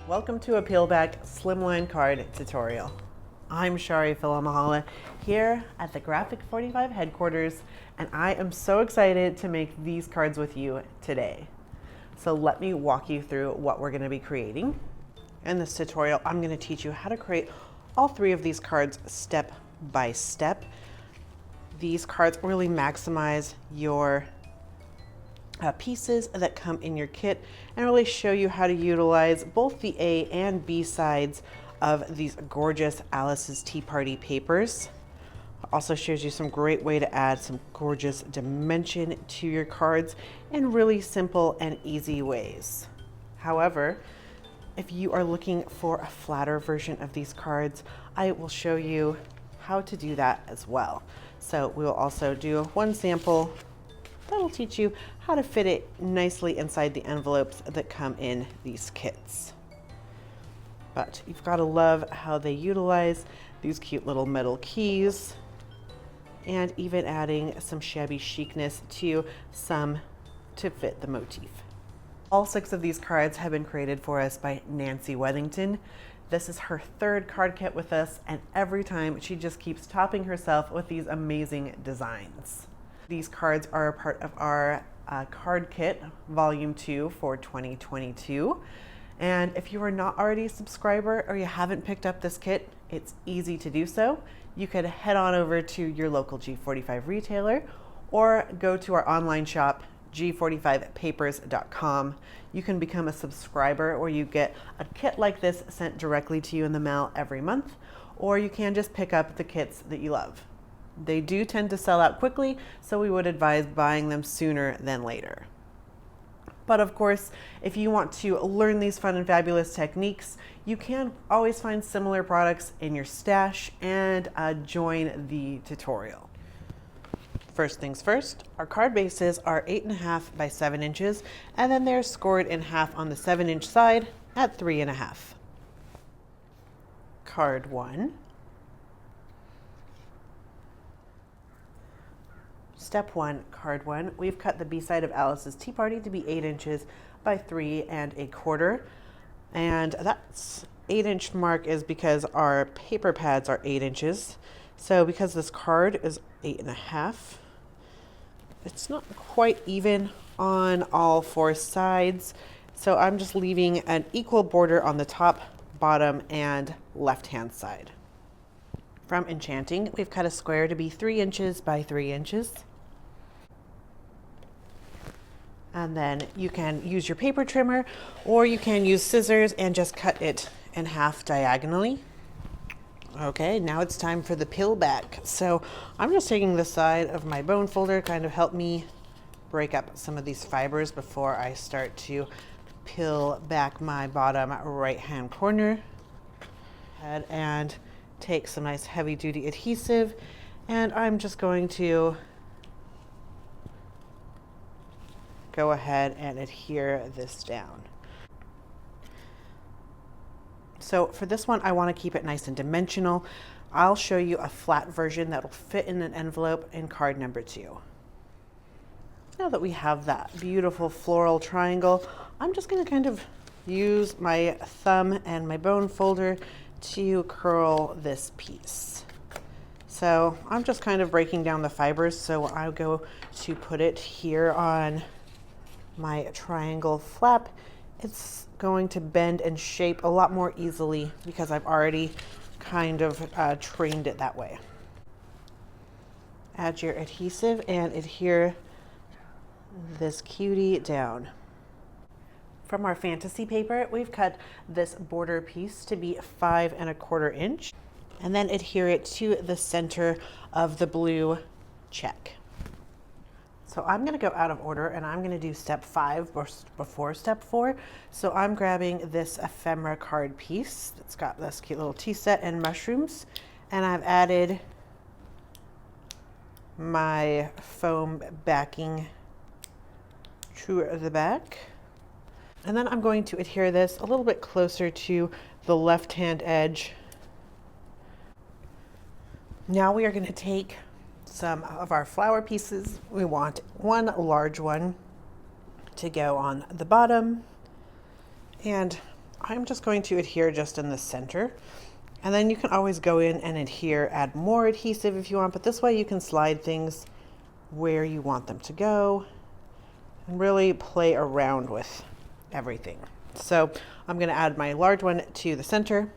Welcome to a peel back Slimline card tutorial. I'm Shari Filamahala here at the G45 headquarters, and I am so excited to make these cards with you today. So let me walk you through what we're going to be creating. In this tutorial, I'm going to teach you how to create all three of these cards step by step. These cards really maximize your pieces that come in your kit and really show you how to utilize both the A and B sides of these gorgeous Alice's Tea Party papers. Also shows you some great way to add some gorgeous dimension to your cards in really simple and easy ways. However, if you are looking for a flatter version of these cards, I will show you how to do that as well. So we will also do one sample that will teach you how to fit it nicely inside the envelopes that come in these kits. But you've got to love how they utilize these cute little metal keys and even adding some shabby chicness to fit the motif. All 6 of these cards have been created for us by Nancy Wethington. This is her 3rd card kit with us, and every time she just keeps topping herself with these amazing designs. These cards are a part of our card kit volume 2 for 2022. And if you are not already a subscriber or you haven't picked up this kit, it's easy to do so. You could head on over to your local G45 retailer or go to our online shop, G45papers.com. You can become a subscriber where you get a kit like this sent directly to you in the mail every month, or you can just pick up the kits that you love. They do tend to sell out quickly, so we would advise buying them sooner than later. But of course, if you want to learn these fun and fabulous techniques, you can always find similar products in your stash and join the tutorial. First things first, our card bases are 8.5 by 7 inches, and then they're scored in half on the 7-inch side at 3.5. Card 1. Step 1, card 1, we've cut the B side of Alice's Tea Party to be 8 inches by 3.25. And that's 8-inch mark is because our paper pads are 8 inches. So because this card is 8.5, it's not quite even on all 4 sides. So I'm just leaving an equal border on the top, bottom, and left-hand side. From Enchanting, we've cut a square to be 3 inches by 3 inches. And then you can use your paper trimmer, or you can use scissors and just cut it in half diagonally. Okay, now it's time for the peel back. So I'm just taking the side of my bone folder, kind of help me break up some of these fibers before I start to peel back my bottom right-hand corner. And take some nice heavy-duty adhesive, and I'm just going to go ahead and adhere this down. So for this one, I want to keep it nice and dimensional. I'll show you a flat version that will fit in an envelope in card number 2. Now that we have that beautiful floral triangle, I'm just going to kind of use my thumb and my bone folder to curl this piece. So I'm just kind of breaking down the fibers, so I'll go to put it here on my triangle flap. It's going to bend and shape a lot more easily because I've already kind of trained it that way. Add your adhesive and adhere this cutie down. From our fantasy paper, we've cut this border piece to be 5.25 inch, and then adhere it to the center of the blue check. So I'm going to go out of order, and I'm going to do step 5 before step 4. So I'm grabbing this Ephemera card piece. It's got this cute little tea set and mushrooms, and I've added my foam backing to the back. And then I'm going to adhere this a little bit closer to the left-hand edge. Now we are going to take some of our flower pieces. We want one large one to go on the bottom, and I'm just going to adhere just in the center. And then you can always go in and adhere, add more adhesive if you want, but this way you can slide things where you want them to go and really play around with everything. So I'm going to add my large one to the center.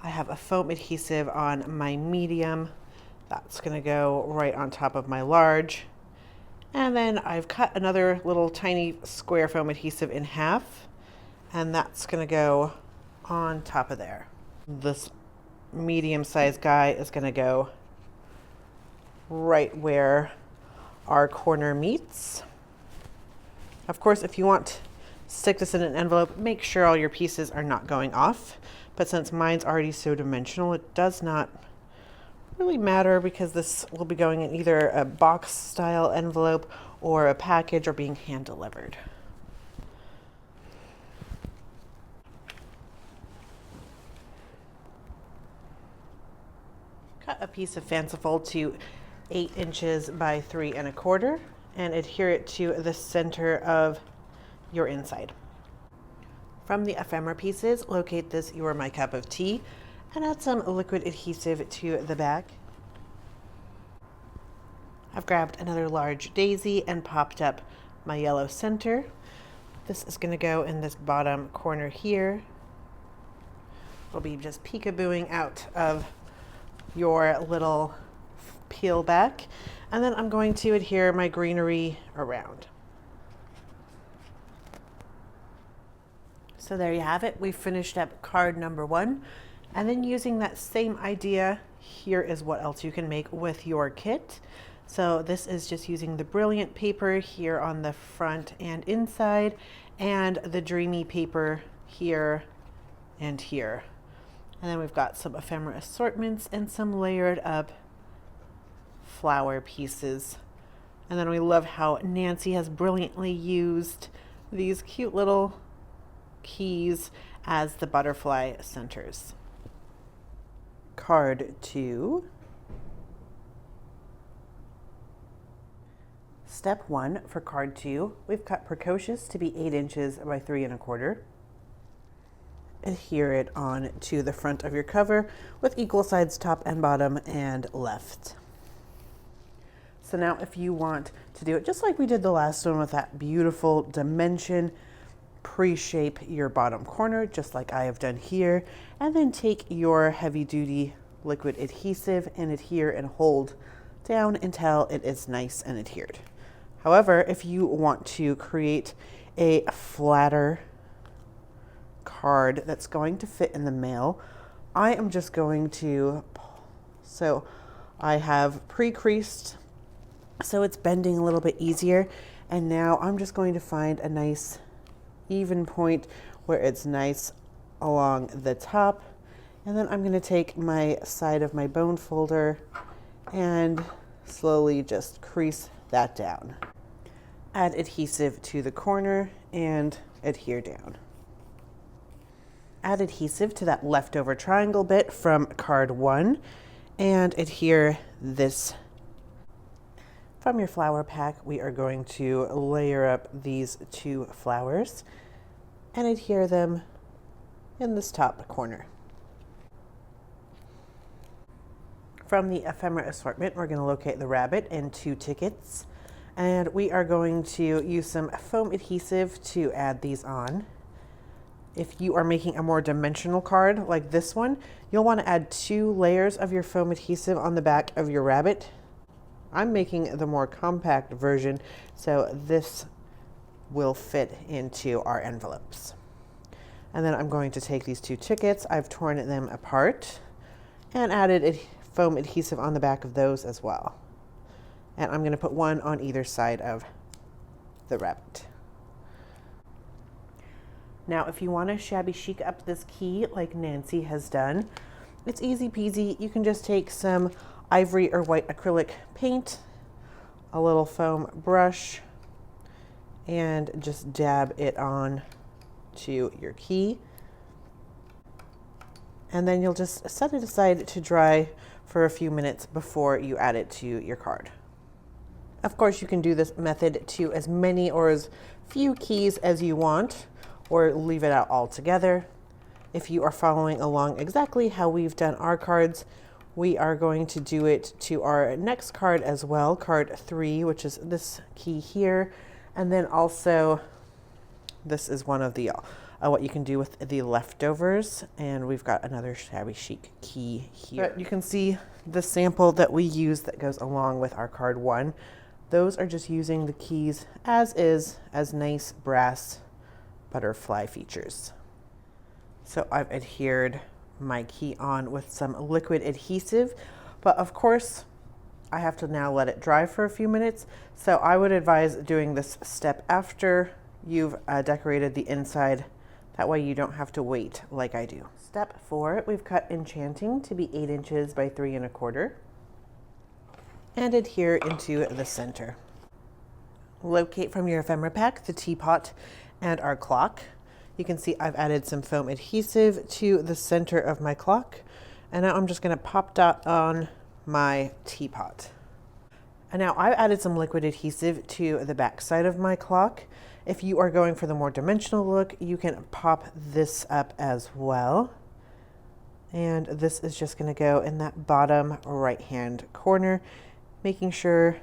I have a foam adhesive on my medium. That's going to go right on top of my large. And then I've cut another little tiny square foam adhesive in half, and that's going to go on top of there. This medium-sized guy is going to go right where our corner meets. Of course, if you want to stick this in an envelope, make sure all your pieces are not going off. But since mine's already so dimensional, it does not really matter because this will be going in either a box style envelope or a package or being hand delivered. Cut a piece of fanciful to 8 inches by 3 1/4 and adhere it to the center of your inside. From the ephemera pieces, locate this "You're My Cup of Tea" and add some liquid adhesive to the back. I've grabbed another large daisy and popped up my yellow center. This is going to go in this bottom corner here. It'll be just peekabooing out of your little peel back. And then I'm going to adhere my greenery around. So there you have it. We finished up card number 1. And then using that same idea, here is what else you can make with your kit. So this is just using the brilliant paper here on the front and inside, and the dreamy paper here and here. And then we've got some ephemera assortments and some layered up flower pieces. And then we love how Nancy has brilliantly used these cute little keys as the butterfly centers. Card 2. Step 1 for card 2, we've cut precocious to be 8 inches by 3 1/4. Adhere it on to the front of your cover with equal sides top and bottom and left. So now if you want to do it just like we did the last one with that beautiful dimension, pre-shape your bottom corner just like I have done here, and then take your heavy duty liquid adhesive and adhere and hold down until it is nice and adhered. However, if you want to create a flatter card that's going to fit in the mail, I am just going to, so I have pre-creased so it's bending a little bit easier, and now I'm just going to find a nice even point where it's nice along the top, and then I'm going to take my side of my bone folder and slowly just crease that down. Add adhesive to the corner and adhere down. Add adhesive to that leftover triangle bit from card 1 and adhere this. From your flower pack, we are going to layer up these 2 flowers and adhere them in this top corner. From the ephemera assortment, we're going to locate the rabbit and 2 tickets, and we are going to use some foam adhesive to add these on. If you are making a more dimensional card like this one, you'll want to add 2 layers of your foam adhesive on the back of your rabbit. I'm making the more compact version, so this will fit into our envelopes. And then I'm going to take these 2 tickets, I've torn them apart, and added foam adhesive on the back of those as well. And I'm going to put one on either side of the rabbit. Now, if you want to shabby chic up this key like Nancy has done, it's easy peasy. You can just take some ivory or white acrylic paint, a little foam brush, and just dab it on to your key. And then you'll just set it aside to dry for a few minutes before you add it to your card. Of course, you can do this method to as many or as few keys as you want, or leave it out altogether. If you are following along exactly how we've done our cards, we are going to do it to our next card as well, card 3, which is this key here. And then also, this is one of the what you can do with the leftovers. And we've got another shabby chic key here. But you can see the sample that we use that goes along with our card 1. Those are just using the keys as is, as nice brass butterfly features. So I've adhered my key on with some liquid adhesive, but of course I have to now let it dry for a few minutes. So I would advise doing this step after you've decorated the inside. That way you don't have to wait like I do. Step 4, we've cut enchanting to be 8 inches by 3 1/4 and adhere into the center. Locate from your ephemera pack the teapot and our clock. You can see I've added some foam adhesive to the center of my clock, and now I'm just going to pop dot on my teapot. And now I've added some liquid adhesive to the back side of my clock. If you are going for the more dimensional look, you can pop this up as well. And this is just going to go in that bottom right hand corner, making sure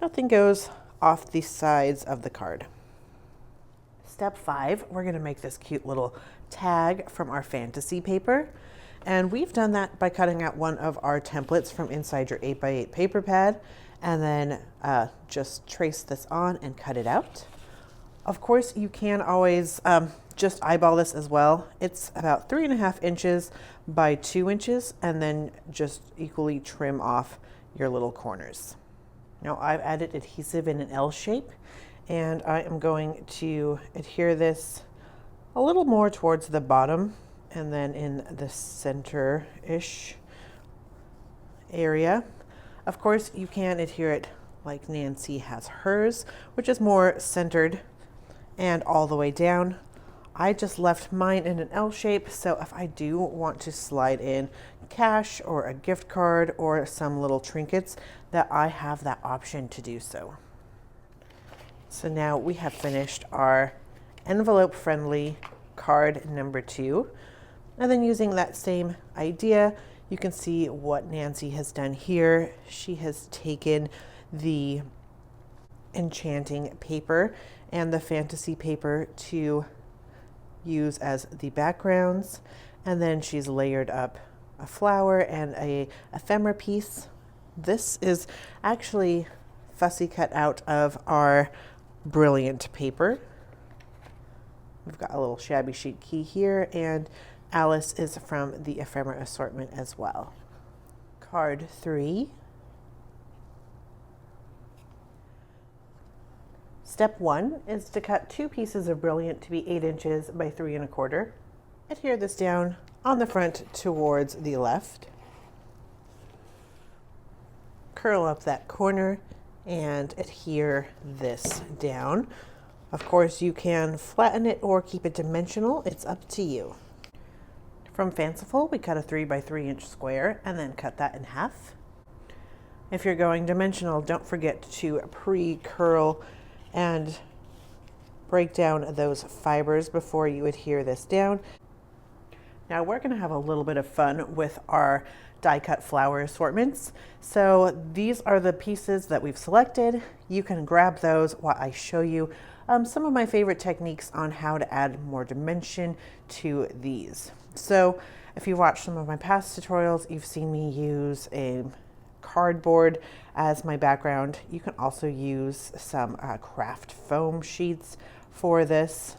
nothing goes off the sides of the card. Step 5, we're going to make this cute little tag from our fantasy paper. And we've done that by cutting out one of our templates from inside your 8x8 paper pad, and then just trace this on and cut it out. Of course, you can always just eyeball this as well. It's about 3 1/2 inches by 2 inches, and then just equally trim off your little corners. Now I've added adhesive in an L shape, and I am going to adhere this a little more towards the bottom and then in the center-ish area. Of course, you can adhere it like Nancy has hers, which is more centered and all the way down. I just left mine in an L shape, so if I do want to slide in cash or a gift card or some little trinkets, that I have that option to do so. So now we have finished our envelope-friendly card number 2. And then using that same idea, you can see what Nancy has done here. She has taken the enchanting paper and the fantasy paper to use as the backgrounds. And then she's layered up a flower and a ephemera piece. This is actually fussy cut out of our brilliant paper. We've got a little shabby chic key here, and Alice is from the Ephemera assortment as well. Card 3. Step 1 is to cut 2 pieces of brilliant to be 8 inches by 3 1/4. Adhere this down on the front towards the left. Curl up that corner and adhere this down. Of course, you can flatten it or keep it dimensional. It's up to you. From Fanciful, we cut a 3 by 3 inch square and then cut that in half. If you're going dimensional, don't forget to pre-curl and break down those fibers before you adhere this down. Now we're going to have a little bit of fun with our die cut flower assortments. So these are the pieces that we've selected. You can grab those while I show you some of my favorite techniques on how to add more dimension to these. So if you've watched some of my past tutorials, you've seen me use a cardboard as my background. You can also use some craft foam sheets for this.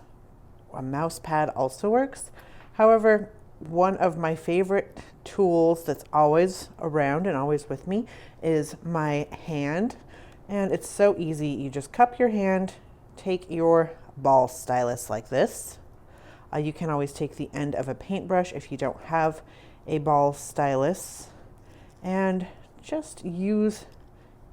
A mouse pad also works. However, one of my favorite tools that's always around and always with me is my hand. And it's so easy. You just cup your hand, take your ball stylus like this. You can always take the end of a paintbrush if you don't have a ball stylus, and just use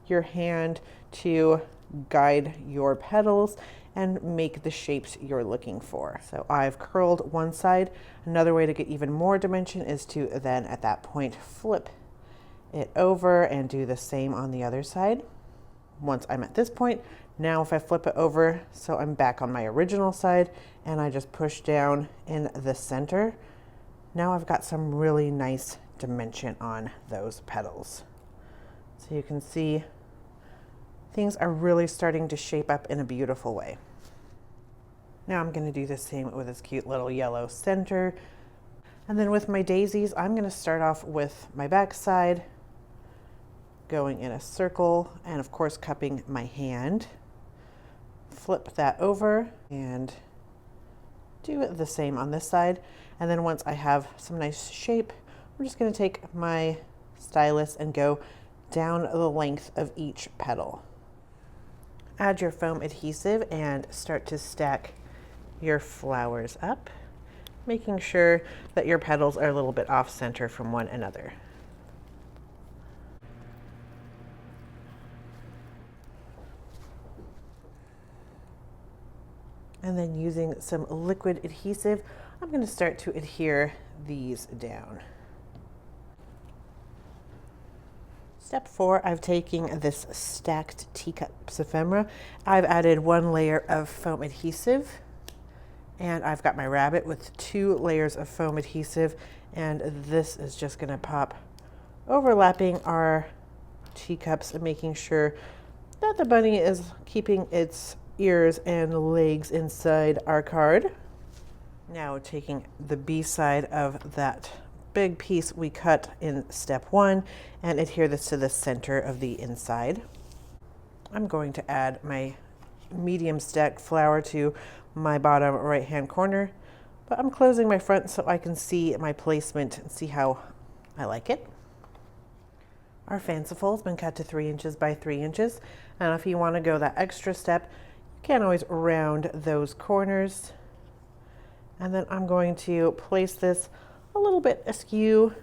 your hand to guide your petals and make the shapes you're looking for. So I've curled one side. Another way to get even more dimension is to then at that point flip it over and do the same on the other side. Once I'm at this point, Now if I flip it over so I'm back on my original side and I just push down in the center, now I've got some really nice dimension on those petals. So you can see things are really starting to shape up in a beautiful way. Now I'm going to do the same with this cute little yellow center. And then with my daisies, I'm going to start off with my back side, going in a circle, and of course cupping my hand. Flip that over and do it the same on this side. And then once I have some nice shape, I'm just going to take my stylus and go down the length of each petal. Add your foam adhesive and start to stack your flowers up, making sure that your petals are a little bit off center from one another. And then using some liquid adhesive, I'm going to start to adhere these down. Step 4, I've taken this stacked teacups ephemera. I've added 1 layer of foam adhesive, and I've got my rabbit with 2 layers of foam adhesive, and this is just going to pop overlapping our teacups and making sure that the bunny is keeping its ears and legs inside our card. Now taking the B side of that big piece we cut in step 1 and adhere this to the center of the inside. I'm going to add my medium stacked flower to my bottom right hand corner, but I'm closing my front so I can see my placement and see how I like it. Our fanciful has been cut to 3 inches by 3 inches, and if you want to go that extra step, you can always round those corners. And then I'm going to place this a little bit askew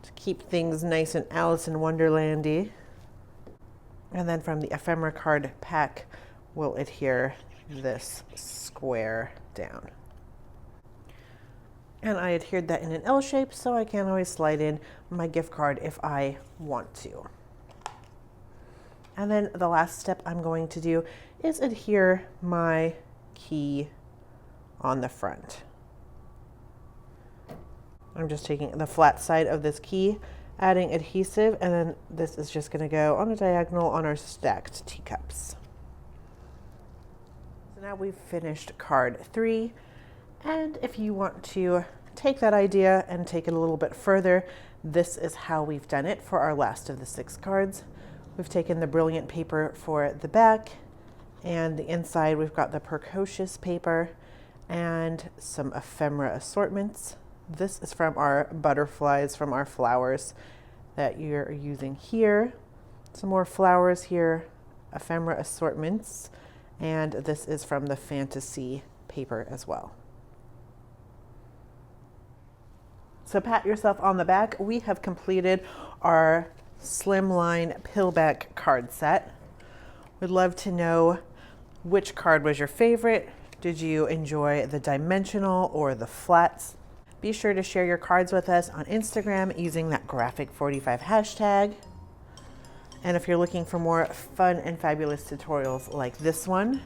to keep things nice and Alice in Wonderlandy. And then from the ephemera card pack, we'll adhere this square down. And I adhered that in an L shape so I can always slide in my gift card if I want to. And then the last step I'm going to do is adhere my key on the front. I'm just taking the flat side of this key, adding adhesive, and then this is just going to go on a diagonal on our stacked teacups. So now we've finished card 3, and if you want to take that idea and take it a little bit further, this is how we've done it for our last of the 6 cards. We've taken the brilliant paper for the back, and the inside we've got the precocious paper and some ephemera assortments. This is from our butterflies, from our flowers that you're using here. Some more flowers here, ephemera assortments, and this is from the fantasy paper as well. So pat yourself on the back. We have completed our Slimline Pillback card set. We'd love to know which card was your favorite. Did you enjoy the dimensional or the flats? Be sure to share your cards with us on Instagram using that Graphic45 hashtag. And if you're looking for more fun and fabulous tutorials like this one,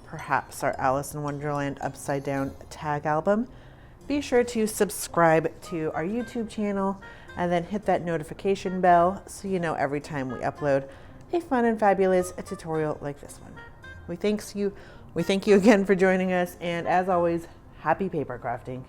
perhaps our Alice in Wonderland upside down tag album, be sure to subscribe to our YouTube channel and then hit that notification bell so you know every time we upload a fun and fabulous tutorial like this one. We thank you again for joining us, and as always, happy paper crafting.